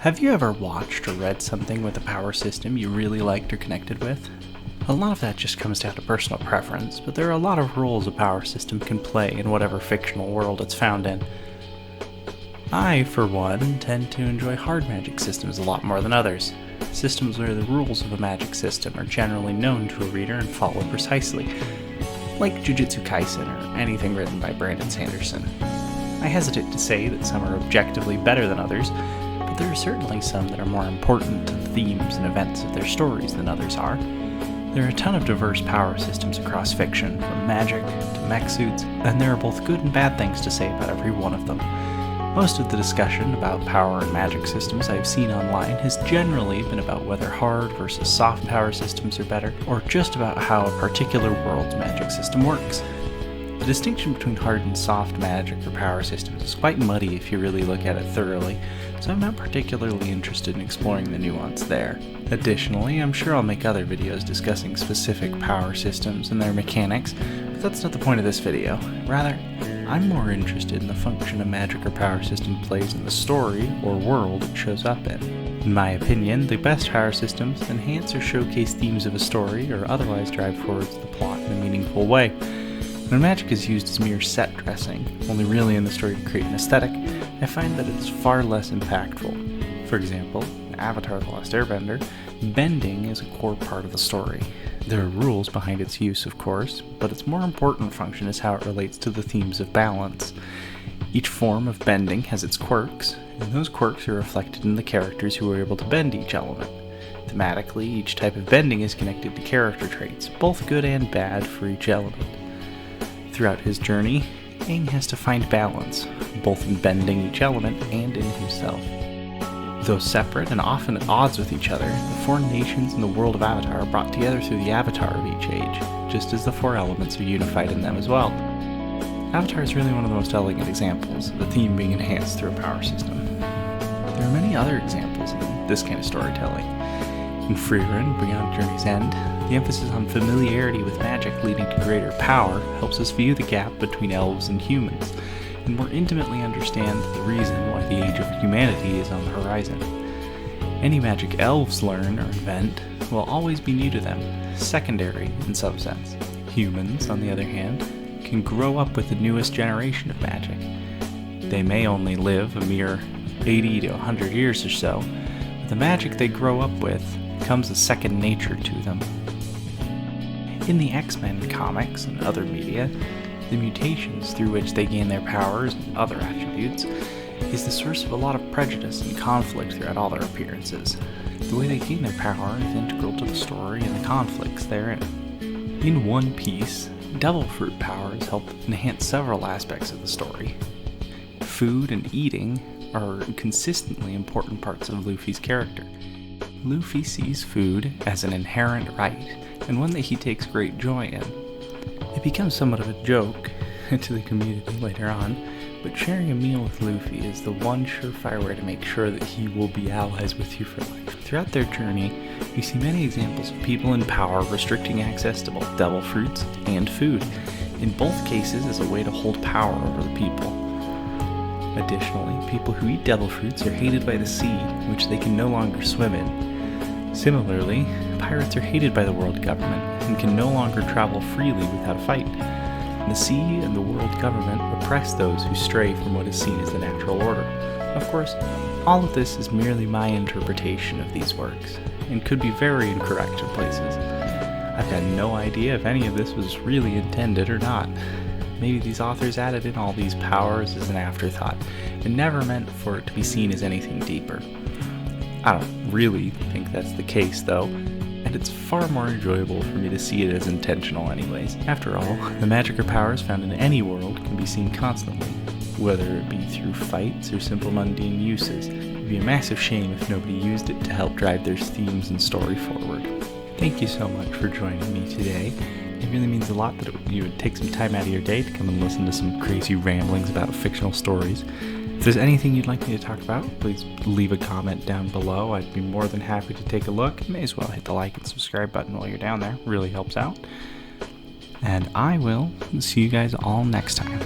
Have you ever watched or read something with a power system you really liked or connected with? A lot of that just comes down to personal preference, but there are a lot of roles a power system can play in whatever fictional world it's found in. I, for one, tend to enjoy hard magic systems a lot more than others. Systems where the rules of a magic system are generally known to a reader and followed precisely, like Jujutsu Kaisen or anything written by Brandon Sanderson. I hesitate to say that some are objectively better than others, but there are certainly some that are more important to the themes and events of their stories than others are. There are a ton of diverse power systems across fiction, from magic to mech suits, and there are both good and bad things to say about every one of them. Most of the discussion about power and magic systems I've seen online has generally been about whether hard versus soft power systems are better, or just about how a particular world's magic system works. The distinction between hard and soft magic or power systems is quite muddy if you really look at it thoroughly, so I'm not particularly interested in exploring the nuance there. Additionally, I'm sure I'll make other videos discussing specific power systems and their mechanics, but that's not the point of this video. Rather, I'm more interested in the function a magic or power system plays in the story or world it shows up in. In my opinion, the best power systems enhance or showcase themes of a story or otherwise drive forwards the plot in a meaningful way. When magic is used as mere set dressing, only really in the story to create an aesthetic, I find that it's far less impactful. For example, in Avatar: The Last Airbender, bending is a core part of the story. There are rules behind its use, of course, but its more important function is how it relates to the themes of balance. Each form of bending has its quirks, and those quirks are reflected in the characters who are able to bend each element. Thematically, each type of bending is connected to character traits, both good and bad for each element. Throughout his journey, Aang has to find balance, both in bending each element and in himself. Though separate and often at odds with each other, the four nations in the world of Avatar are brought together through the avatar of each age, just as the four elements are unified in them as well. Avatar is really one of the most elegant examples of a theme being enhanced through a power system. There are many other examples of this kind of storytelling. In Frieren, Beyond Journey's End, the emphasis on familiarity with magic leading to greater power helps us view the gap between elves and humans, and more intimately understand the reason why the age of humanity is on the horizon. Any magic elves learn or invent will always be new to them, secondary in some sense. Humans, on the other hand, can grow up with the newest generation of magic. They may only live a mere 80 to 100 years or so, but the magic they grow up with becomes a second nature to them. In the X-Men comics and other media, the mutations through which they gain their powers and other attributes is the source of a lot of prejudice and conflict throughout all their appearances. The way they gain their power is integral to the story and the conflicts therein. In One Piece, devil fruit powers help enhance several aspects of the story. Food and eating are consistently important parts of Luffy's character. Luffy sees food as an inherent right, and one that he takes great joy in. It becomes somewhat of a joke to the community later on, but sharing a meal with Luffy is the one surefire way to make sure that he will be allies with you for life. Throughout their journey, we see many examples of people in power restricting access to both devil fruits and food, in both cases as a way to hold power over the people. Additionally, people who eat devil fruits are hated by the sea, which they can no longer swim in. Similarly, pirates are hated by the world government and can no longer travel freely without a fight. The sea and the world government oppress those who stray from what is seen as the natural order. Of course, all of this is merely my interpretation of these works, and could be very incorrect in places. I've got no idea if any of this was really intended or not. Maybe these authors added in all these powers as an afterthought, and never meant for it to be seen as anything deeper. I don't really think that's the case, though, and it's far more enjoyable for me to see it as intentional anyways. After all, the magic or powers found in any world can be seen constantly, whether it be through fights or simple mundane uses. It would be a massive shame if nobody used it to help drive their themes and story forward. Thank you so much for joining me today. It really means a lot that you would take some time out of your day to come and listen to some crazy ramblings about fictional stories. If there's anything you'd like me to talk about, please leave a comment down below. I'd be more than happy to take a look. You may as well hit the like and subscribe button while you're down there. It really helps out. And I will see you guys all next time.